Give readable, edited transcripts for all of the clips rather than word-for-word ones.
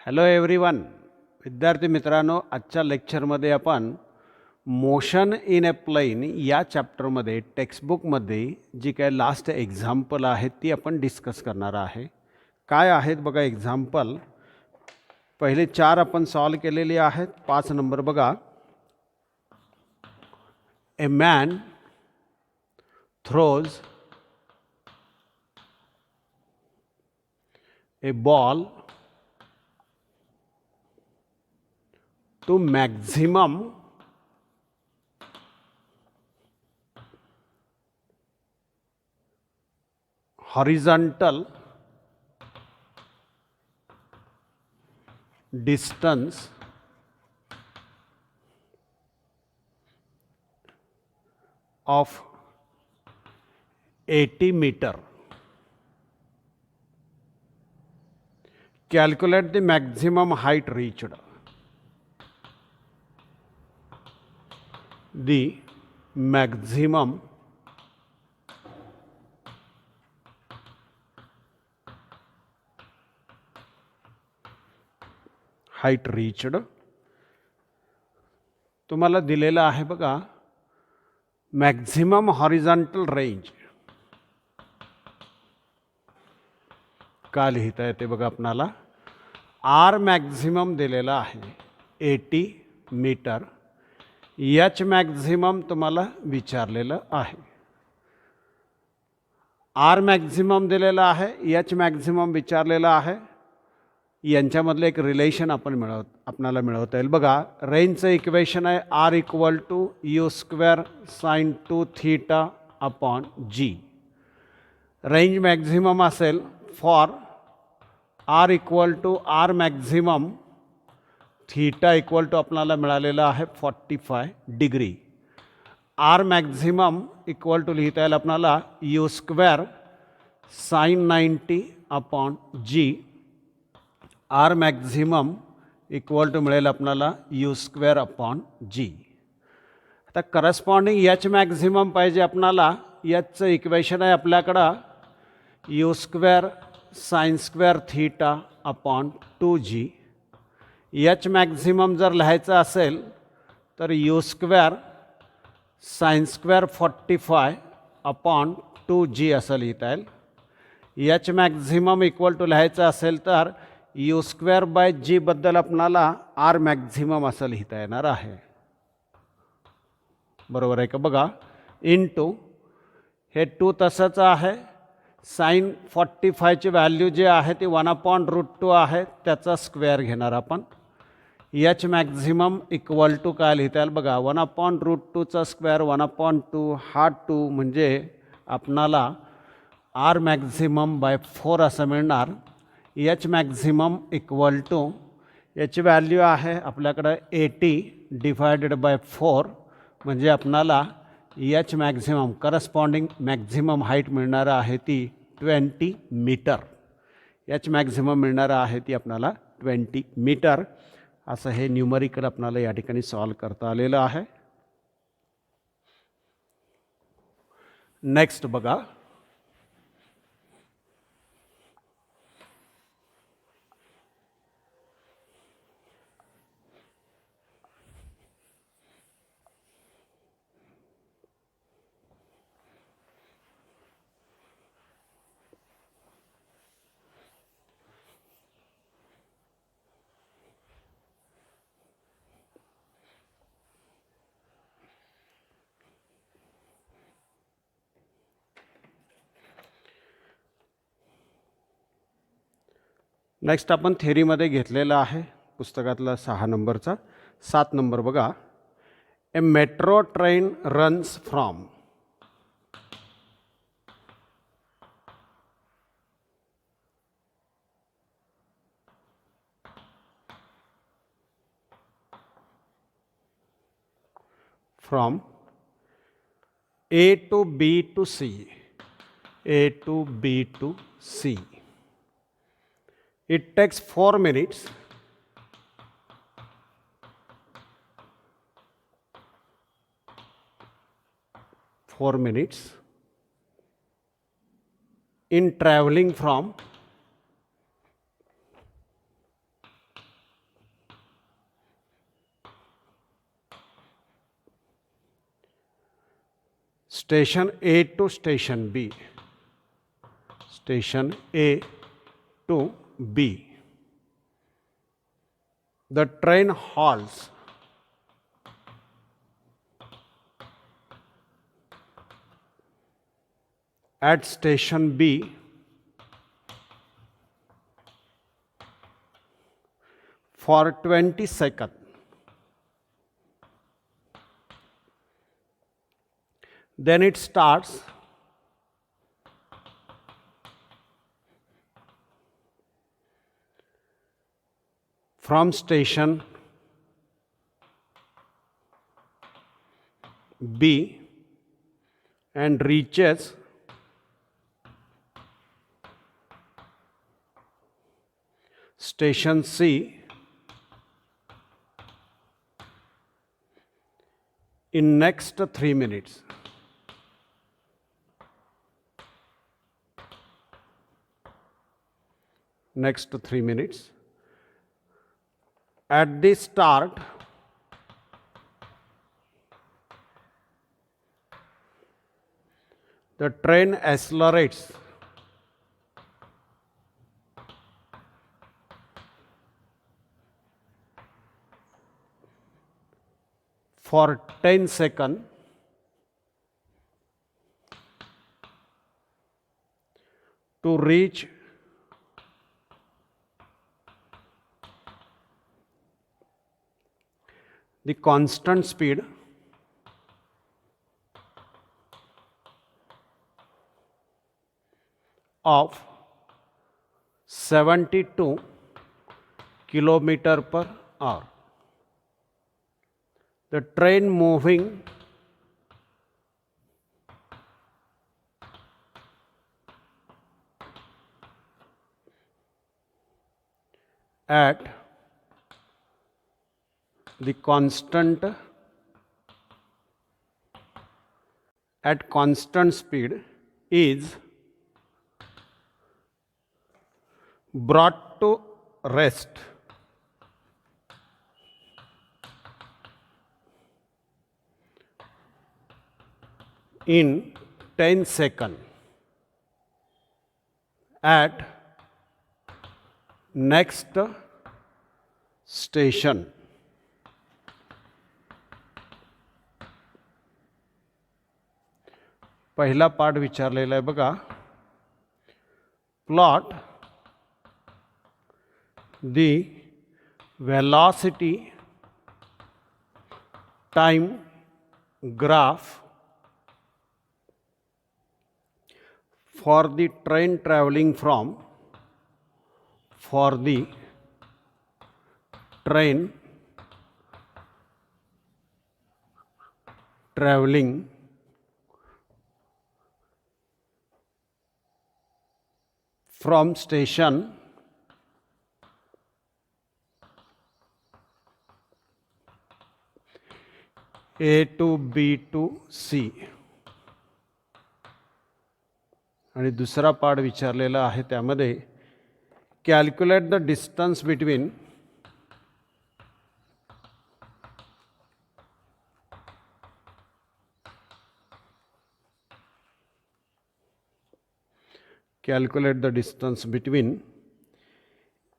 Hello everyone. विद्यार्थी मित्रांनो, आजच्या लेक्चरमध्ये आपण मोशन इन ए प्लेन या चॅप्टरमध्ये टेक्स्टबुकमध्ये जी काय लास्ट एक्झाम्पल आहे ती आपण डिस्कस करणार आहे. काय आहेत बघा एक्झाम्पल. पहिले 4 आपण सॉल्व केलेली आहेत. 5 नंबर बघा. A man throws a ball to maximum horizontal distance of 80 meter. Calculate the maximum height reached. The maximum height reached. तुम्हाला दिलेलं आहे बघा मॅक्झिमम हॉरिझॉन्टल रेंज. का लिहिता येते बघा आपणाला. आर मॅक्झिमम दिलेला आहे 80 मीटर. एच मॅक्झिमम तुम्हाला विचारलेलं आहे. आर मॅक्झिमम दिलेला आहे, एच मॅक्झिमम विचारलेला आहे. यांच्यामधलं एक रिलेशन आपणाला मिळवता येईल बघा. रेंजचं इक्वेशन आहे R equal to u square sine 2 theta upon g. Range maximum असेल for R equal to R maximum theta equal to आपल्याला मिळालेलं आहे 45 degree. R maximum equal to लिहिता येईल आपल्याला u square sine 90 upon g. R maximum equal to मिळेल आपल्याला u square upon जी. आता करस्पॉन्डिंग एच मॅक्झिमम पाहिजे आपल्याला. एचचं इक्वेशन आहे आपल्याकडं you square sine square theta upon 2g. H maximum जर लिहायचं असेल तर you square sine square 45 upon 2g असं लिहिता येईल. एच मॅक्झिमम इक्वल टू लिहायचं असेल तर यू स्क्वेअर बाय जी बद्दल आपणाला आर मॅक्झिमम असं लिहिता येणार आहे. बरोबर आहे का बघा. इन टू हे 2 तसंच आहे. साइन 45ची व्हॅल्यू जी आहे ती 1/√2 आहे, त्याचा स्क्वेअर घेणार आपण. एच मॅक्झिमम इक्वल टू काय लिहिता येईल बघा 1/√2चा स्क्वेअर 1/2 हा 2 म्हणजे आपणाला आर मॅक्झिमम बाय 4 असं मिळणार. एच मॅक्झिमम इक्वल टू याची व्हॅल्यू आहे आपल्याकडं 80 डिवायडेड बाय 4 म्हणजे आपणाला H maximum corresponding maximum height मिळणार आहे ती 20 मीटर. एच मॅक्झिमम मिळणार आहे ती आपणाला 20 मीटर. असं हे न्यूमरिकल आपणाला या ठिकाणी सॉल्व करता आलेलं आहे. नेक्स्ट बघा. नेक्स्ट आपण थेरीमध्ये घेतलेलं आहे पुस्तकातला 6 नंबरचा. 7 नंबर बघा. A metro train runs from A to B to C. A to B to C. It takes 4 minutes. In traveling from station A to station B. Station A to B. The train halts at station B for 20 seconds. Then it starts from station B and reaches station C in next 3 minutes. Next 3 minutes. At the start, the train accelerates for 10 seconds to reach the constant speed of 72 kilometer per hour. The train moving at the constant speed is brought to rest in 10 seconds at next station. पहिला part विचारलेला आहे बघा. Plot the velocity time graph for the train traveling from station A to B to C. आणि दुसरा part विचारलेला आहे त्यामध्ये calculate the distance between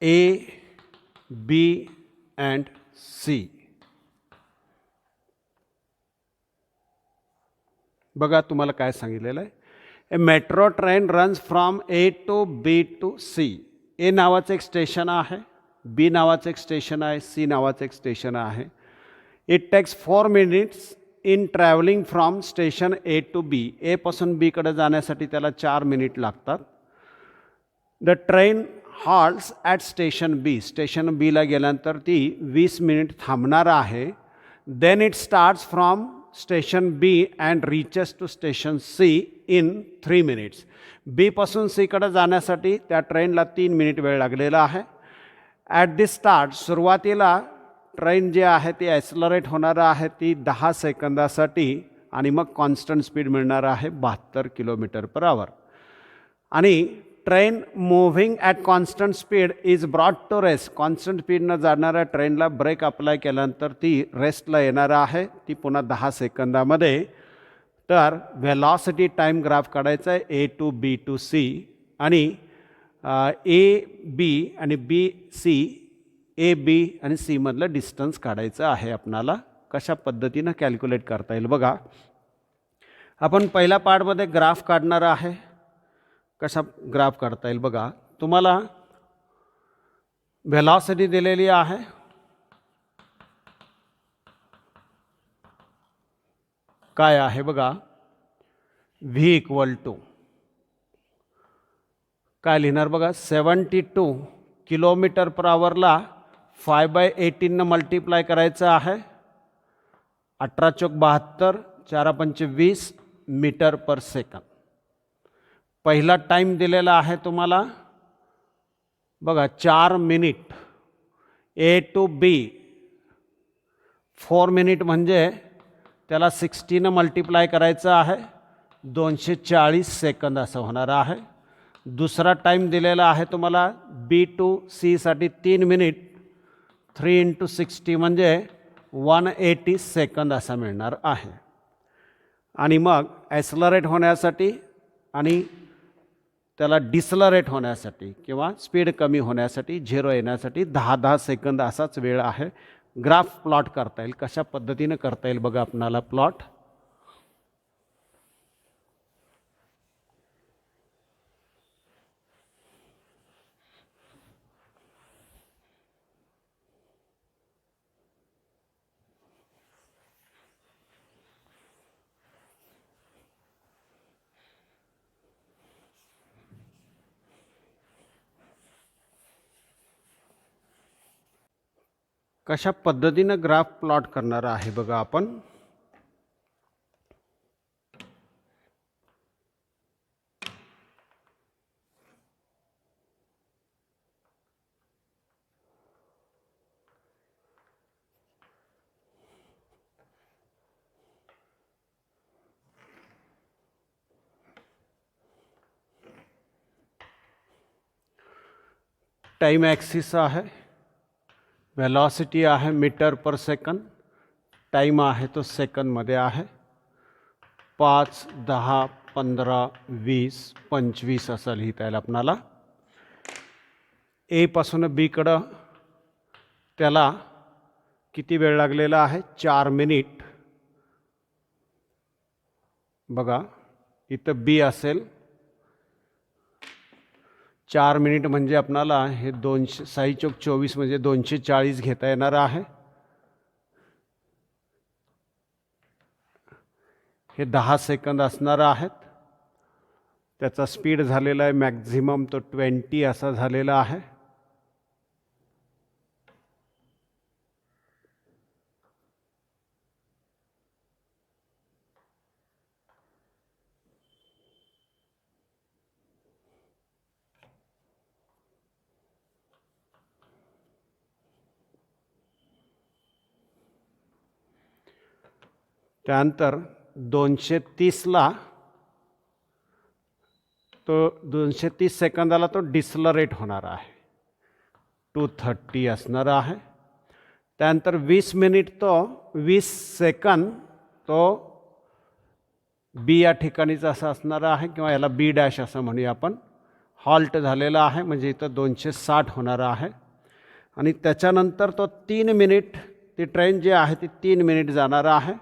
A, B and C. बघा तुम्हाला काय सांगितलेलं आहे. A metro train runs from A to B to C. A नावाचं एक स्टेशन आहे, बी नावाचं एक स्टेशन आहे, सी नावाचं एक स्टेशन आहे. It takes 4 minutes in travelling from station A to B. A पासून बीकडे जाण्यासाठी त्याला 4 मिनिट लागतात. The train halts at station B. Station बीला गेल्यानंतर ती 20 मिनिट थांबणार आहे. Then it starts from station B and reaches to station C in 3 minutes. B पासून सीकडे जाण्यासाठी त्या ट्रेनला 3 मिनिट वेळ लागलेला आहे. ॲट दी स्टार्ट, सुरुवातीला ट्रेन जी आहे ती ॲक्सलरेट होणार आहे ती 10 सेकंदासाठी आणि मग कॉन्स्टंट स्पीड मिळणार आहे 72 किलोमीटर पर आवर. आणि train moving at constant speed is brought to rest. Constant स्पीडनं जाणाऱ्या ट्रेनला ब्रेक अप्लाय केल्यानंतर ती रेस्टला येणार आहे. ती पुन्हा 10 सेकंदामध्ये तर व्हेलॉसिटी टाईम ग्राफ काढायचा आहे ए टू बी टू सी आणि ए बी आणि बी सी ए बी आणि सी मधलं डिस्टन्स काढायचं आहे आपणाला. कशा पद्धतीनं कॅल्क्युलेट करता येईल बघा. आपण पहिल्या पार्टमध्ये ग्राफ काढणार आहे. कशा ग्राफ काढता येईल बघा. तुम्हाला व्हेलॉसिटी दिलेली आहे, काय आहे बघा, व्ही इक्वल टू काय लिहिणार बघा, 72 किलोमीटर पर आवरला 5/18 मल्टिप्लाय करायचं आहे. 18 चौक 72, 4 पंचे 20 मीटर पर सेकंद. पहिला टाईम दिलेला आहे तुम्हाला बघा 4 minute. A to B 4 minute म्हणजे त्याला 60 मल्टिप्लाय करायचं आहे, 240 सेकंद असं होणार आहे. दुसरा टाईम दिलेला आहे तुम्हाला बी टू सीसाठी 3 मिनिट. 3 × 60 म्हणजे 180 सेकंद असा मिळणार आहे. आणि मग ॲक्सलरेट होण्यासाठी आणि त्याला डिसलरेट होण्यासाठी किंवा स्पीड कमी होण्यासाठी 0 येण्यासाठी 10-10 सेकंद असाच वेळ आहे. ग्राफ प्लॉट करता येईल. कशा पद्धतीनं करता येईल बघा आपणाला प्लॉट. कशा पद्धतीनं ग्राफ प्लॉट करणार आहे बघा आपण. टाइम ॲक्सिस आहे, वेलॉसिटी आहे मीटर पर सेकंद, टाइम आहे तो सेकंदमध्ये आहे. 5, 10, 15, 20, 25 असं लिहिता येईल आपणाला. ए पासून बीकडं त्याला किती वेळ लागलेला आहे, 4 मिनिट. बघा इथं बी असेल 4 मिनिट म्हणजे आपणाला हे 6 चौक 24 म्हणजे 240 घेता येणार आहे. हे 10 सेकंद असणार आहेत. त्याचा स्पीड झालेला आहे मॅक्झिमम तो 20 असा झालेला आहे. त्यानंतर 230ला तो 230 सेकंदाला तो डिसलरेट होणार आहे, 230 असणार आहे. त्यानंतर 20 मिनिट तो 20 सेकंद तो बी या ठिकाणीच असं असणार आहे किंवा याला बी डॅश असं म्हणूया आपण. हॉल्ट झालेला आहे म्हणजे इथं 260 होणार आहे. आणि त्याच्यानंतर तो 3 मिनिट ती ट्रेन जी आहे ती 3 मिनिट जाणार आहे.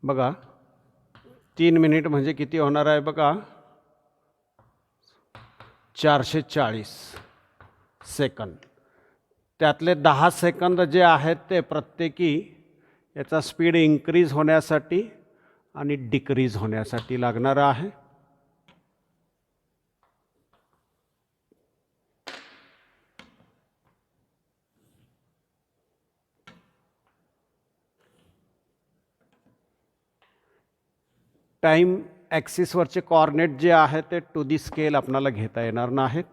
बघा 3 मिनिट म्हणजे किती होणार आहे बघा, 440 सेकंद. त्यातले 10 सेकंद जे आहेत ते प्रत्येकी याचा स्पीड इन्क्रीज होण्यासाठी आणि डिक्रीज होण्यासाठी लागणार आहे. टाईम ॲक्सिसवरचे कॉर्डिनेट जे आहेत ते टू दी स्केल आपल्याला घेता येणार नाहीत.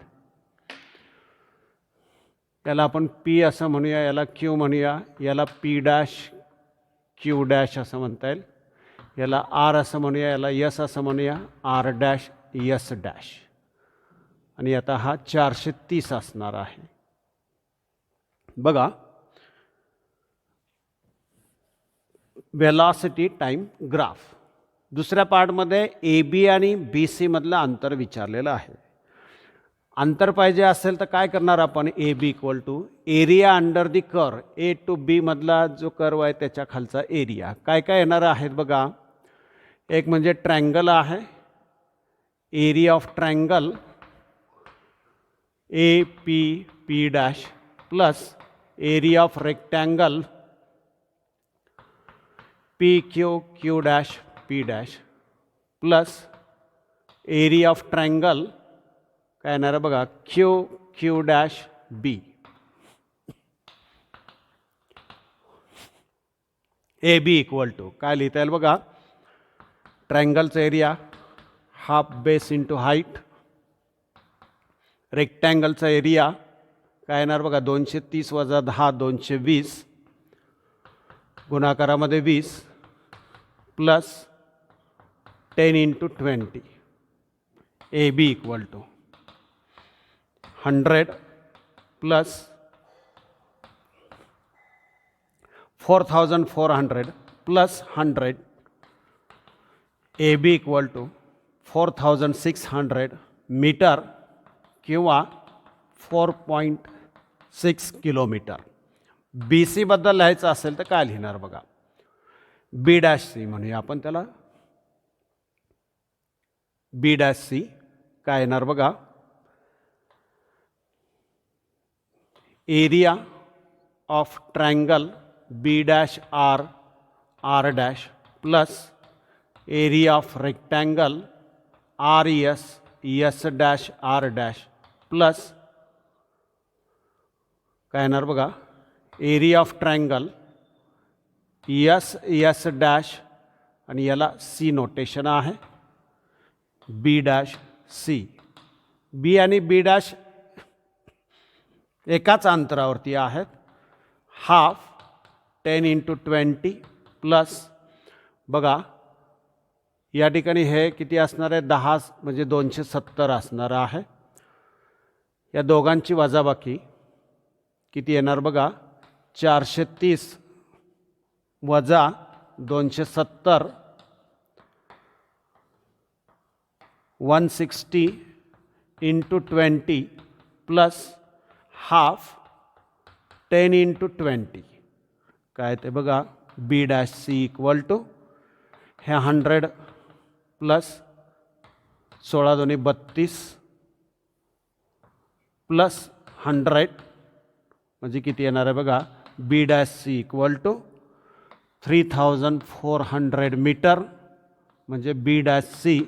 याला आपण पी असं म्हणूया, याला क्यू म्हणूया, याला पी डॅश क्यू डॅश असं म्हणता येईल, याला आर असं म्हणूया, याला यस असं म्हणूया, आर डॅश यस डॅश आणि आता हा 430 असणार आहे. बघा वेलॉसिटी टाईम ग्राफ. दुसऱ्या पार्टमध्ये ए बी आणि बी सी मधलं अंतर विचारलेलं आहे. अंतर पाहिजे असेल तर काय करणार आपण? A B equal to area under the curve, A to B मधला जो कर्व आहे त्याच्या खालचा एरिया. काय काय येणार आहेत बघा. एक म्हणजे ट्रँगल आहे, area of triangle A P P dash plus area of rectangle P Q Q dash P dash plus area of triangle काय येणार आहे बघा Q Q dash B. A B equal to काय लिहिता येईल बघा. ट्रँगलचा area half base into height, रेक्टँगलचा एरिया काय येणार बघा 230 वजा 10 220 गुणाकारामध्ये 20 plus 10 into 20. A B equal to 100 plus 4400 plus 100. A B equal to 4600 metre किंवा 4.6 किलोमीटर. बी सीबद्दल लिहायचं असेल तर काय लिहिणार बघा. बी डॅश सी म्हणूया आपण त्याला. बी डॅश सी काय येणार बघा. Area of triangle B dash R R dash plus area of rectangle R S S dash R dash plus काय येणार बघा. Area of triangle S S dash आणि याला सी नोटेशन आहे बी डॅश सी. बी आणि बी डॅश एकाच अंतरावरती आहेत. हाफ 10 इंटू 20 प्लस बघा या ठिकाणी हे किती असणार आहे 10 म्हणजे 270 असणार आहे. या दोघांची वजाबाकी किती येणार बघा. 430 वजा 270 160 इंटू 20 प्लस हाफ 10 इंटू 20 काय ते बघा. B dash C equal to हे 100 प्लस 16 दोन्ही 32 प्लस 100 म्हणजे किती येणार आहे बघा. B dash C equal to 3400 metre म्हणजे बी डॅश सी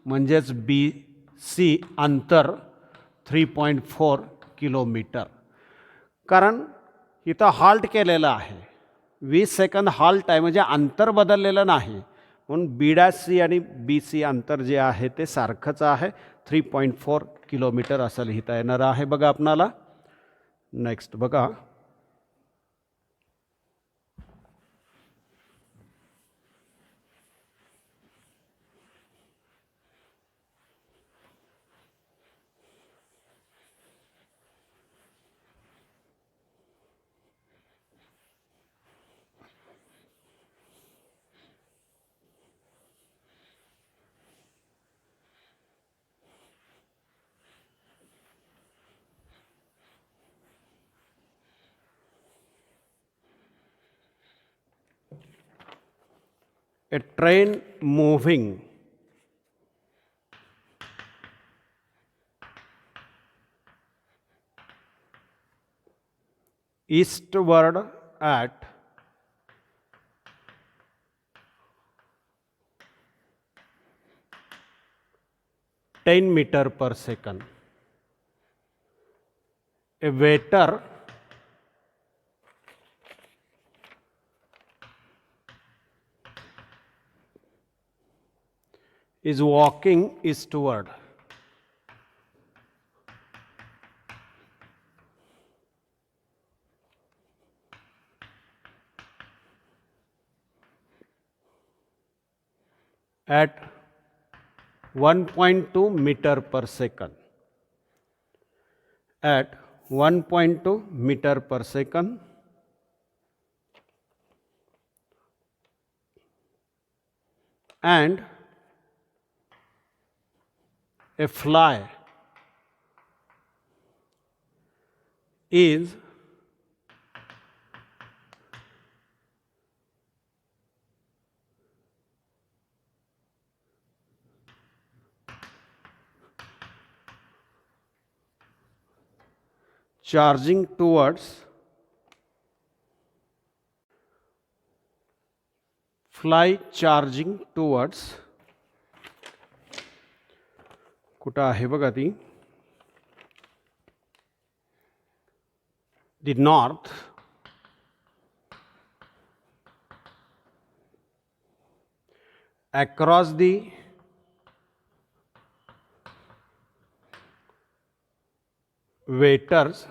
म्हणजेच बी सी अंतर 3.4 किलोमीटर. कारण इथं हॉल्ट केलेलं आहे 20 सेकंद हॉल्ट आहे म्हणजे अंतर बदललेलं नाही. म्हणून बी डॅश सी आणि बी सी अंतर जे आहे ते सारखंच आहे 3.4 किलोमीटर असं लिहिता येणार आहे बघा आपणाला. नेक्स्ट बघा. A train moving eastward at 10 meter per second. A waiter is walking eastward at 1.2 meter per second. At 1.2 meter per second, and a fly is charging towards कुठं आहे बघा ती, the north across the waiter's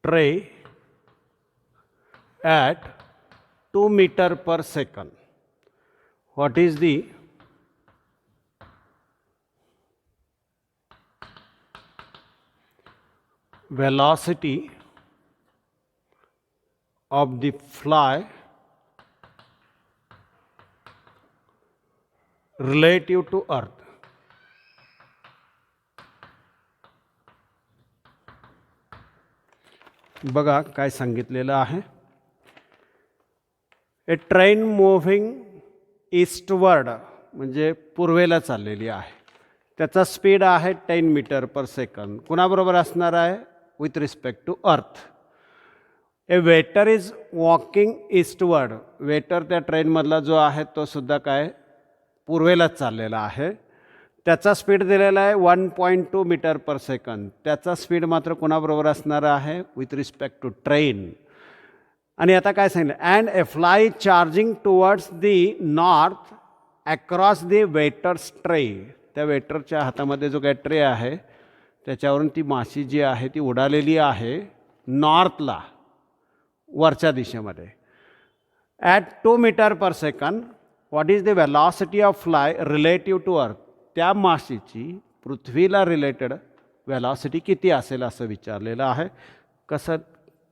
tray at 2 meter per second. What is the velocity of the fly relative to earth? बघा काय सांगितलेलं आहे. ए train moving eastward म्हणजे पूर्वेला चाललेली आहे, त्याचा स्पीड आहे 10 मीटर पर सेकंड. कुणाबरोबर असणार आहे? With respect to earth. A waiter is walking eastward. Waiter त्या ट्रेनमधला जो आहे तो सुद्धा काय पूर्वेलाच चाललेला आहे. त्याचा स्पीड दिलेला आहे 1.2 मीटर पर सेकंड. त्याचा स्पीड मात्र कोणाबरोबर असणार आहे? With respect to train. आणि आता काय सांगितलं? And a fly charging towards the north across the waiter's tray. त्या वेटरच्या हातामध्ये जो काय ट्रे आहे त्याच्यावरून ती माशी जी आहे ती उडालेली आहे नॉर्थला, वरच्या दिशेमध्ये. At 2 metre per second what is the velocity of fly relative to earth. त्या माशीची पृथ्वीला रिलेटेड वेलॉसिटी किती असेल असं विचारलेलं आहे. कसं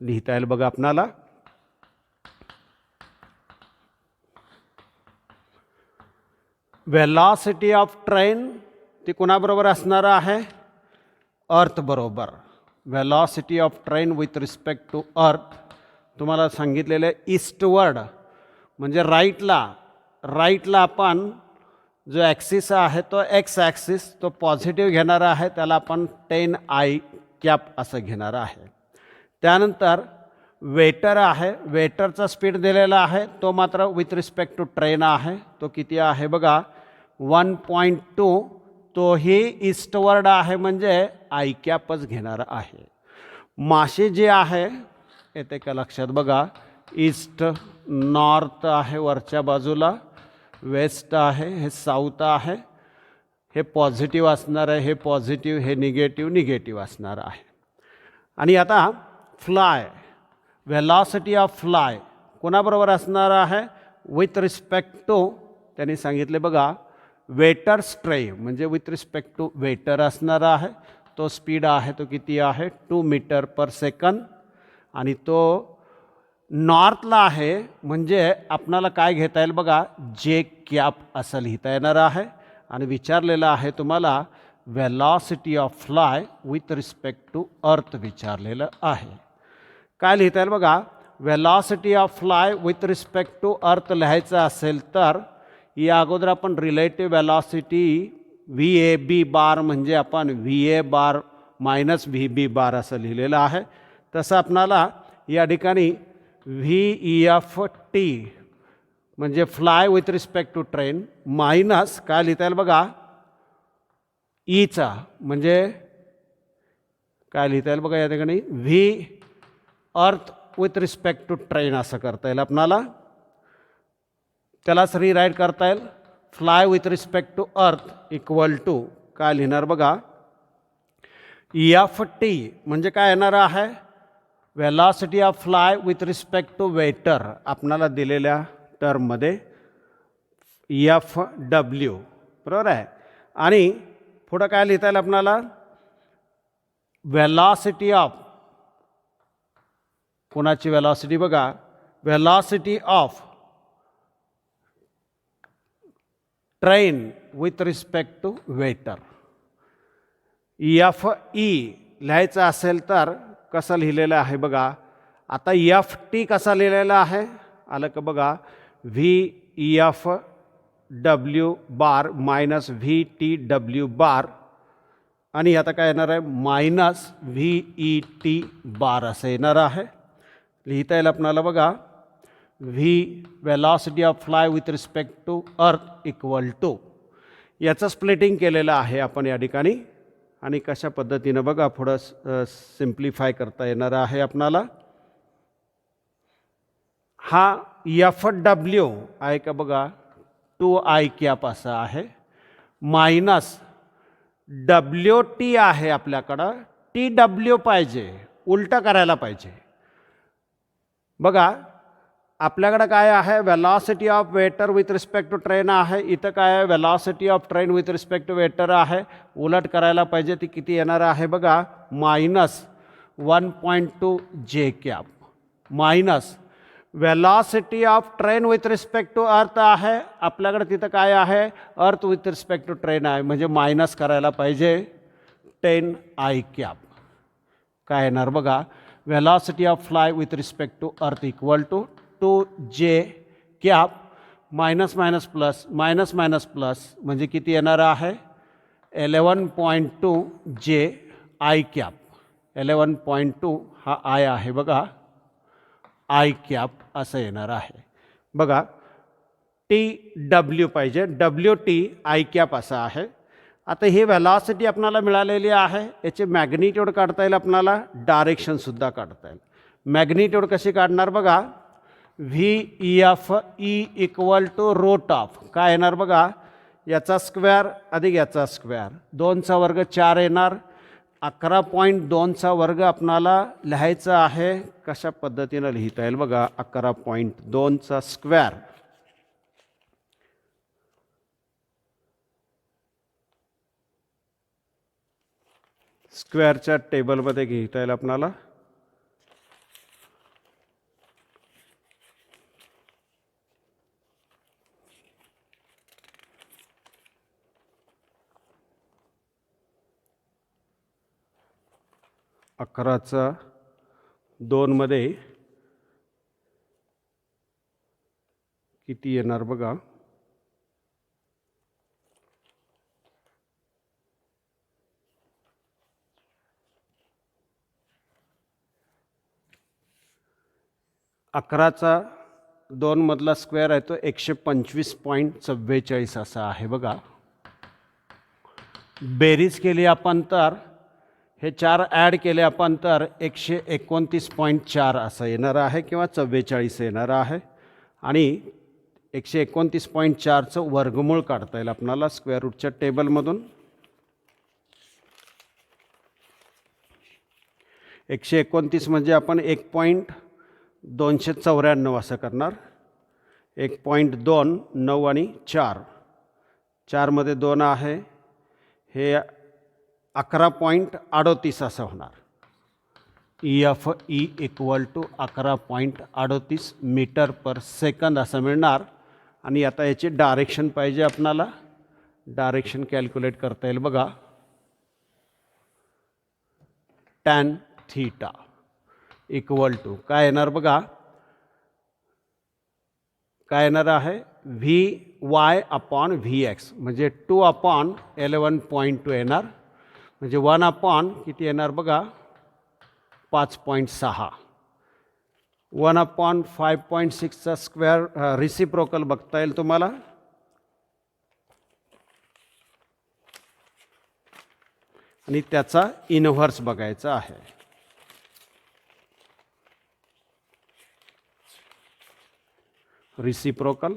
लिहिता येईल बघा आपणाला? वेलॉसिटी ऑफ ट्रेन ती कोणाबरोबर असणार आहे? अर्थ बरोबर. Velocity of train with respect to earth तुम्हाला सांगितलेलं आहे ईस्टवर्ड म्हणजे राईटला आपण जो ॲक्सिस आहे तो एक्स ॲक्सिस तो पॉझिटिव्ह घेणार आहे, त्याला आपण 10I कॅप असं घेणार आहे. त्यानंतर वेटर आहे, वेटरचा स्पीड दिलेला आहे तो मात्र विथ रिस्पेक्ट टू ट्रेन आहे. तो किती आहे बघा? 1.2. तोही ईस्टवर्ड आहे म्हणजे आय कॅपच घेणार आहे. माशी जी आहे येते का लक्षात बघा? ईस्ट नॉर्थ आहे वरच्या बाजूला, वेस्ट आहे, हे साऊथ आहे, हे पॉझिटिव्ह असणार आहे, हे पॉझिटिव्ह, हे निगेटिव्ह असणार आहे. आणि आता फ्लाय, वेलॉसिटी ऑफ फ्लाय कोणाबरोबर असणार आहे? विथ रिस्पेक्ट टू त्यांनी सांगितले बघा वेटर्स ट्रे म्हणजे विथ रिस्पेक्ट टू वेटर असणार आहे. तो स्पीड आहे तो किती आहे? 2 मीटर पर सेकंड. आणि तो नॉर्थला आहे म्हणजे आपणाला काय घेता येईल बघा? जे कॅप असं लिहिता येणार आहे. आणि विचारलेलं आहे तुम्हाला velocity of fly with respect to earth विचारलेलं आहे. काय लिहिता येईल बघा? Velocity of fly with respect to earth लिहायचं असेल तर या अगोदर आपण रिलेटिव्ह वेलॉसिटी VAB बार म्हणजे आपण VA bar minus VB bar असं लिहिलेलं आहे. तसं आपणाला या ठिकाणी VEFT म्हणजे fly with respect to train minus काय लिहिता येईल बघा? ईचा म्हणजे काय लिहिता येईल बघा या ठिकाणी? व्ही अर्थ विथ रिस्पेक्ट टू ट्रेन असं करता येईल आपणाला. त्यालाच रिराईट करता येईल fly with respect to earth equal to काय लिहिणार बघा? EFT म्हणजे काय येणार आहे? Velocity of fly with respect to waiter आपणाला दिलेल्या टर्ममध्ये एफ डब्ल्यू, बरोबर आहे. आणि पुढं काय लिहिता येईल आपणाला, वेलॉसिटी ऑफ, कोणाची वेलॉसिटी बघा, velocity of train with respect to waiter. F E लिहायचं असेल तर कसं लिहिलेलं आहे बघा. आता एफ टी कसा लिहिलेला आहे, आलं का बघा, V F W bar minus V T W bar, आणि आता काय येणार आहे, minus V E T bar असं येणार आहे. लिहिता येईल आपणाला बघा, V velocity of fly with respect to earth equal to, याचं स्प्लिटिंग केलेलं आहे आपण या ठिकाणी. आणि कशा पद्धतीनं बघा पुढं सिम्प्लिफाय करता येणार आहे आपणाला. हा एफ डब्ल्यू आहे का बघा, 2i कॅप असा आहे, मायनस डब्ल्यू टी आहे आपल्याकडं, टी डब्ल्यू पाहिजे, उलटं करायला पाहिजे. बघा आपल्याकडं काय आहे, velocity of waiter with respect to train आहे, इथं काय आहे, velocity of train with respect to waiter आहे, उलट करायला पाहिजे. ती किती येणार आहे बघा, minus 1.2 j cap, minus velocity of train with respect to earth आहे, आपल्याकडे तिथं काय आहे, अर्थ विथ रिस्पेक्ट टू ट्रेन आहे, म्हणजे मायनस करायला पाहिजे 10i कॅप. काय येणार बघा, velocity of fly with respect to earth equal to 2j cap, minus minus plus, minus minus plus, म्हणजे किती येणार आहे, 11.2 जे आय कॅप. 11.2 हा आय आहे बघा, आय कॅप असं येणार आहे. बघा टी डब्ल्यू पाहिजे, डब्ल्यू टी आय कॅप असं आहे. आता ही वेलॉसिटी आपल्याला मिळालेली आहे, याचे मॅग्निट्यूड काढता येईल आपल्याला, डायरेक्शनसुद्धा काढता येईल. मॅग्निट्यूड कशी काढणार बघा, V F E equal to root of, काय येणार बघा, याचा स्क्वेअर अधिक याचा स्क्वेअर, 2चा वर्ग 4 येणार, 11.2चा वर्ग आपणाला लिहायचं आहे. कशा पद्धतीनं लिहिता येईल बघा, 11.2चा स्क्वेअर, स्क्वेअरच्या टेबलमध्ये घेता येईल आपणाला. अकराचा 2मध्ये किती येणार बघा, अकराचा 2 मधला स्क्वेअर आहे तो 125.44 असा आहे बघा. बेरीज केली आपण तर हे 4 ॲड केले आपण तर 129.4 असं येणार आहे किंवा 44 येणार आहे. आणि 129.4चं वर्गमूळ काढता येईल आपणाला स्क्वेअर रूटच्या टेबलमधून. 129 म्हणजे आपण 1.294 असं करणार. 1.2, 9 आणि 4, 4मध्ये 2 आहे, हे 11.38 असं होणार. F E equal to 11.38 metre per second असं मिळणार. आणि आता याची डायरेक्शन पाहिजे आपणाला, डायरेक्शन कॅल्क्युलेट करता येईल बघा. टॅन थीटा इक्वल टू काय येणार बघा, काय येणार आहे, V Y upon V x, म्हणजे 2/11.2 येणार, म्हणजे 1 किती येणार बघा, 5.6. 1/5.6चा स्क्वेअर रिसिप्रोकल बघता येईल तुम्हाला. आणि त्याचा इनव्हर्स बघायचा आहे. रिसिप्रोकल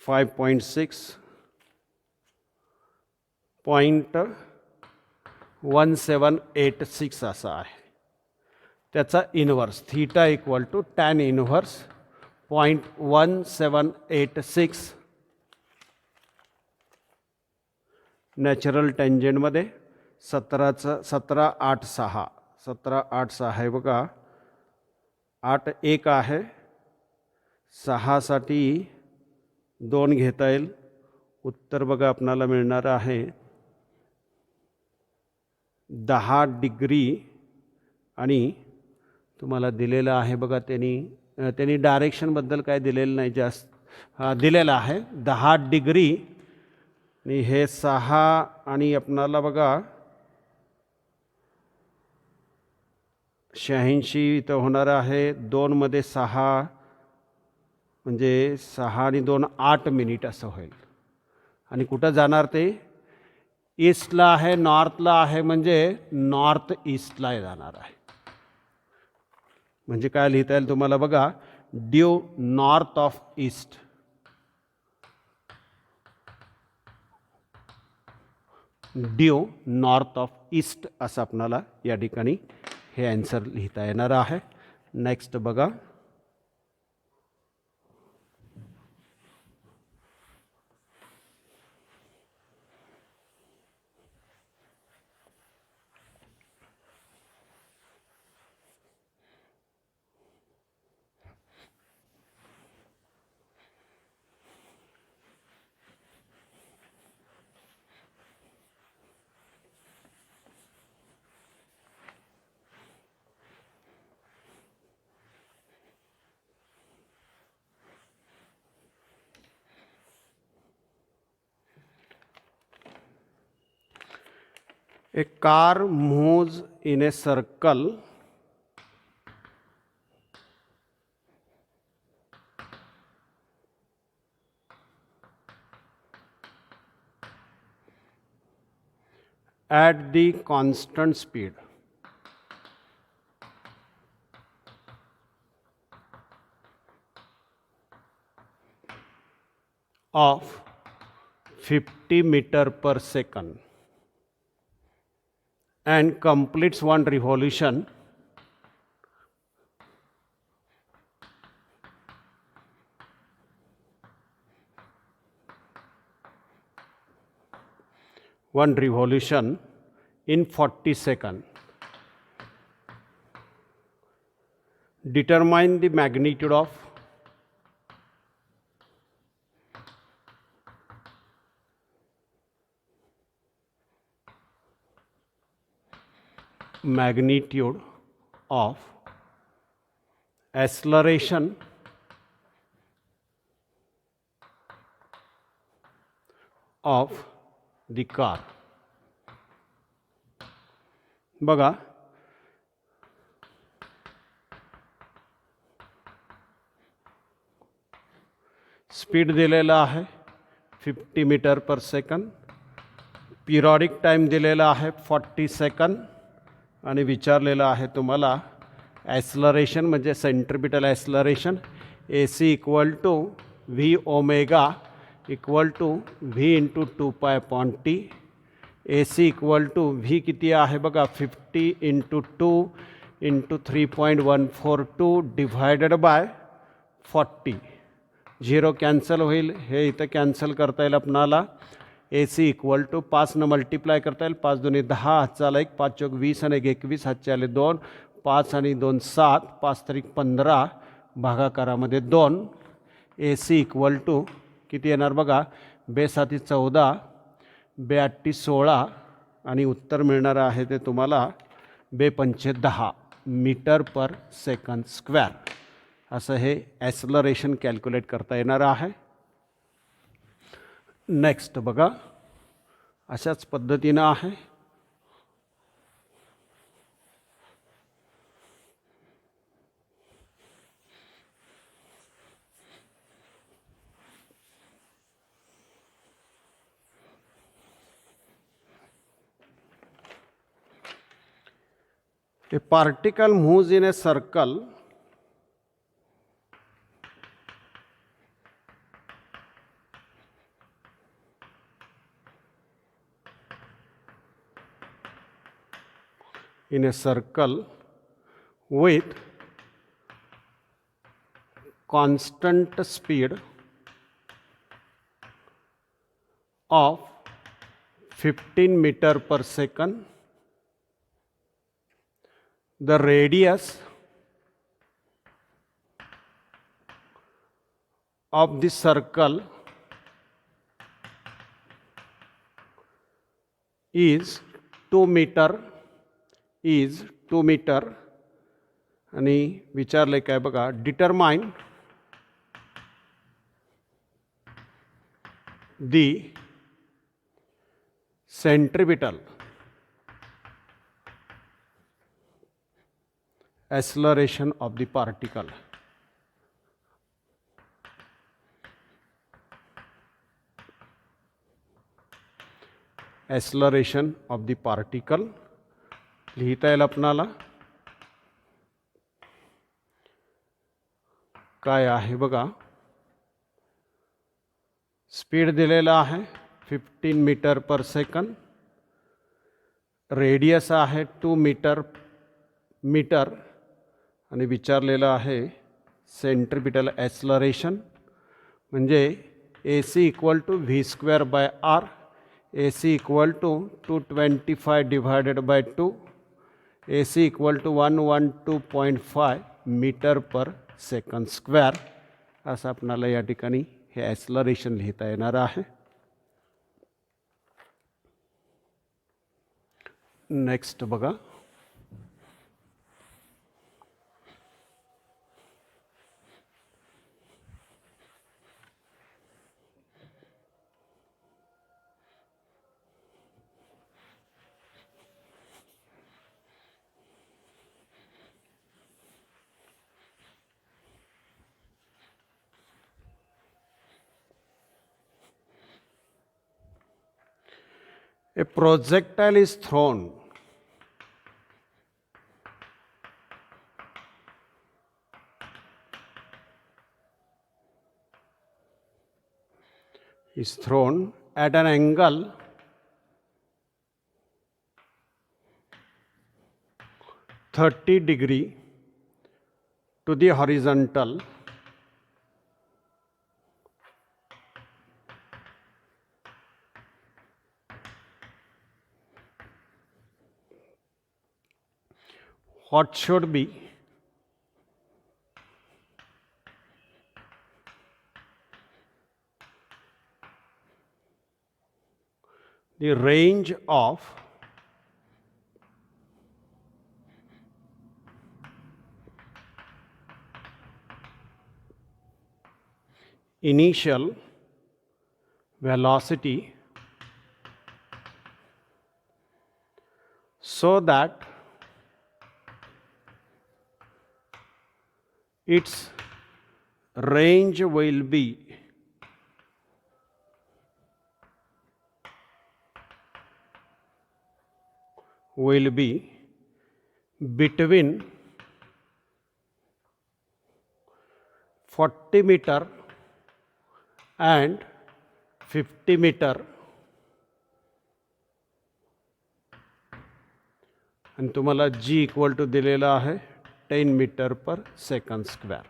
5.6.1786 असा आहे. त्याचा inverse theta equal to tan inverse 0.1786 natural टेंजंटमध्ये 17.8 आहे बघा. 8 आहे. 6साठी 2 घेता येईल. उत्तर बघा आपणाला मिळणार आहे 10 डिग्री. आणि तुम्हाला दिलेलं आहे बघा, त्यांनी डायरेक्शनबद्दल काय दिलेलं नाही जास्त. दिलेलं आहे 10 डिग्री. आणि हे 6 आणि आपणाला बघा 86 इथं होणार आहे. 2 मध्ये 6 म्हणजे 6 आणि 2 8 मिनिट असं होईल. आणि कुठं जाणार ते? ईस्टला आहे, नॉर्थला आहे, म्हणजे नॉर्थ ईस्टला जाणार आहे. म्हणजे काय लिहिता येईल तुम्हाला बघा, due north of east. Due north of east असं आपणाला या ठिकाणी हे आन्सर लिहिता येणार आहे. नेक्स्ट बघा, a car moves in a circle at the constant speed of 50 meter per second and completes one revolution in 40 seconds. Determine the magnitude of acceleration of the car. बघा, स्पीड दिलेला आहे 50 metre per second. Periodic time दिलेला आहे 40 second. आणि विचारलेलं आहे तुम्हाला acceleration म्हणजे centripetal acceleration AC equal to V omega equal to V into 2π/T. AC equal to V किती आहे बघा 50 into 2 into 3.142 divided by 40. 0 cancel होईल, हे इथं कॅन्सल करता येईल आपणाला. AC इक्वल टू 5 मल्टिप्लाय करता येईल. 5 2 10, हातचाला 1, 5 चौक 20 आणि 21, हातचे आले 2, 5 आणि 2 7, 5 तारीख 15, भागाकारामध्ये 2. AC इक्वल टू किती येणार बघा, 2 7 14, 2 8 16 आणि उत्तर मिळणार आहे ते तुम्हाला 2 5 10 मीटर पर सेकंद स्क्वेअर. असं हे ॲस्लरेशन कॅल्क्युलेट करता येणार आहे. नेक्स्ट बघा, अशाच पद्धतीनं आहे. A particle moves in a circle with constant speed of 15 meter per second. The radius of the circle is 2 meter आणि विचारले काय बघा, determine the centripetal acceleration of the particle. Acceleration of the particle लिहिता येईल आपणाला. काय आहे बघा, स्पीड दिलेला आहे 15 मीटर पर सेकंड, रेडियस आहे 2 मीटर आणि विचारलेलं आहे सेंट्रिपिटल ॲक्सलरेशन, म्हणजे AC equal to v²/r, AC equal to 225 divided by 2, AC equal to 112.5 metre per second square. असं आपणाला या ठिकाणी हे ॲक्सलरेशन लिहिता येणार आहे. नेक्स्ट बघा, a projectile is thrown at an angle (30° to the horizontal . What should be the range of initial velocity so that its range will be between 40 meter and 50 meter, आणि तुम्हाला G इक्वल टू दिलेला आहे 10 metre per second square.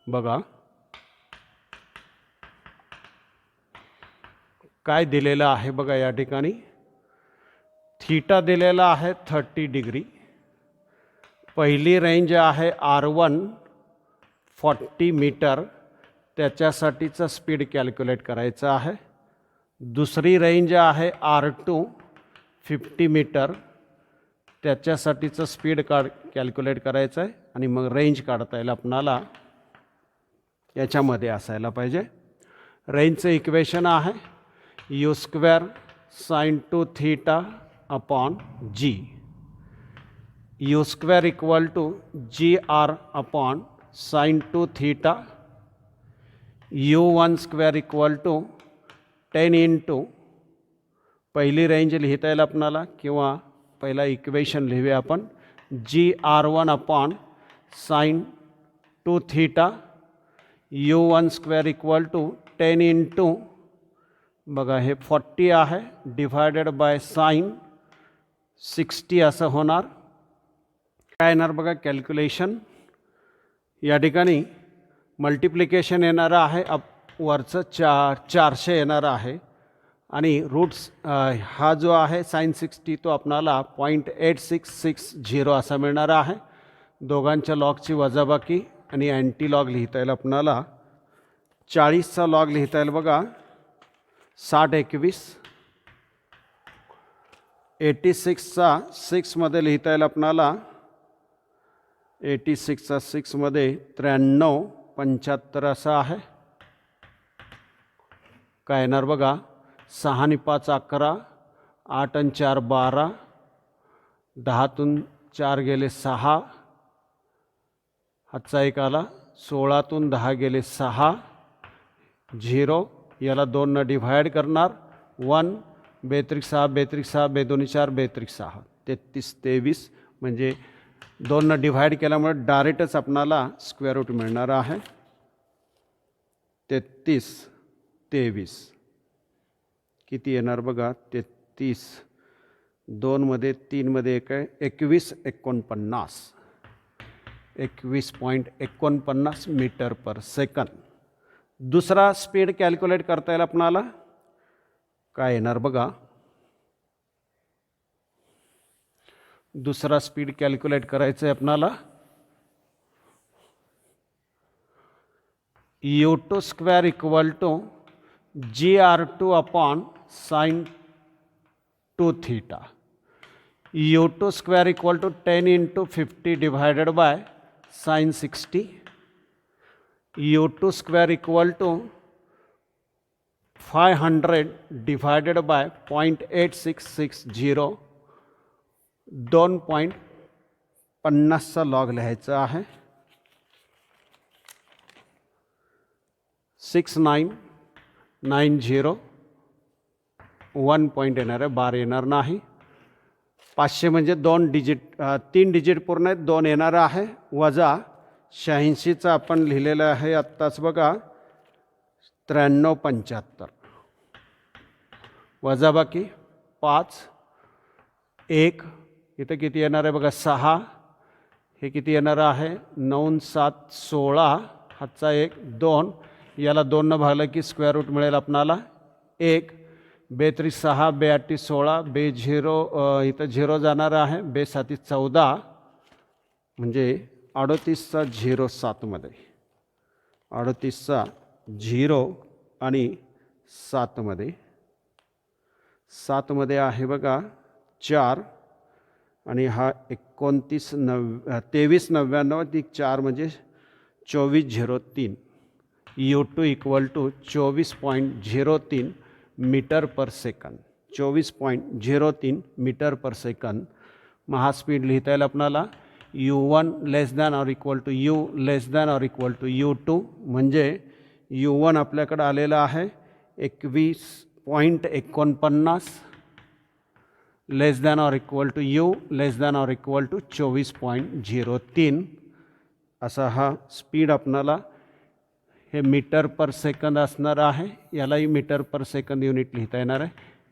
बघा काय दिलेलं आहे बघा, या ठिकाणी थीटा दिलेला आहे 30°. पहिली रेंज आहे R1 40 मीटर, त्याच्यासाठीचं स्पीड कॅल्क्युलेट करायचं आहे. दुसरी रेंज आहे R2 50 मीटर, त्याच्यासाठीचं स्पीड कॅल्क्युलेट करायचं आहे आणि मग रेंज काढता येईल आपणाला. याच्यामध्ये असायला पाहिजे. रेंजचं इक्वेशन आहे u² sin 2θ upon g. u² equal to gr upon sin 2θ, u1² equal to 10 into पहिली रेंज लिहिता येईल आपणाला, किंवा पहिला इक्वेशन लिहूया आपण, gr1 upon sin 2θ, u1² equal to 10 into बघा हे 40 आहे डिवायडेड बाय sin 60 असं होणार. काय येणार बघा कॅल्क्युलेशन, या ठिकाणी मल्टिप्लिकेशन येणार आहे, वरचं 400 येणार आहे आणि रूट्स हा जो आहे sin 60 तो आपणाला 0.8660 असा मिळणार आहे. दोघांच्या लॉगची वजाबाकी आणि अँटी लॉग लिहिता येईल आपणाला. 40चा लॉग लिहिता येईल बघा 6021. 86चा 6मध्ये लिहिता येईल आपणाला 86चा 6मध्ये 9375 असा आहे. काय येणार बघा 6 आणि 5 11, 8 आणि 4 12, 10तून 4 गेले 6, हातचा एक आला, 16तून 10 गेले 6, 0 याला 2 डिव्हाइड करणार 1, 2 6, 2 6, 2 4, 2 6, 33 23 म्हणजे 2 डिव्हाइड केल्यामुळे डायरेक्टच आपणाला स्क्वेअर रूट मिळणार आहे. 33 23 किती येणार बघा 33, 2मध्ये 3मध्ये 1 आहे 21 49, 21.49 मीटर पर सेकंद. दुसरा स्पीड कॅल्क्युलेट करता येईल आपणाला. काय येणार बघा दुसरा स्पीड कॅल्क्युलेट करायचं आहे आपणाला. u2 square equal to gr2 upon sin 2 theta. u2 square equal to 10 into 50 divided by sin 60. u2 square equal to 500 divided by 0.8660. 2.50चा लॉग लिहायचा आहे. 6990 1 पॉईंट येणार आहे, बार येणार नाही. 500 म्हणजे 3 डिजिट पूर्ण आहेत, 2 येणार आहे. वजा 86चा आपण लिहिलेलं आहे आत्ताच बघा 9375. वजा बाकी 5 1 इथं किती येणार आहे बघा 6. हे किती येणार आहे 9 7 16, हातचा 1 2, याला 2 भागलं की स्क्वेअर रूट मिळेल आपणाला 1. 2 3 6, 2 8 16, 2 0 इथं 0 जाणार आहे. 2 7 14 म्हणजे 38चा 0 7मध्ये, 38चा 0 आणि 7मध्ये, 7मध्ये आहे बघा 4 आणि हा 2399 ती 4 म्हणजे 2403. u2 equal to 24.03 metre per second. 24.03 metre per second. मग हा स्पीड लिहिता येईल आपणाला u1 less than or equal to u less than or equal to u2. म्हणजे u1 आपल्याकडे आलेलं आहे 21.49 less than or equal to u less than or equal to 24.03. असा हा स्पीड आपणाला हे मीटर पर सेकंद असणार आहे. यालाही मीटर पर सेकंद युनिट लिहिता येणार आहे.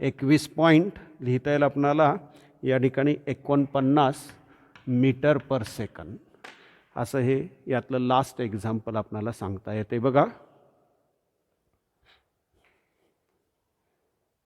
21 पॉईंट लिहिता येईल आपणाला या ठिकाणी 49 मीटर पर सेकंद. असं हे यातलं लास्ट एक्झाम्पल आपणाला सांगता येते बघा.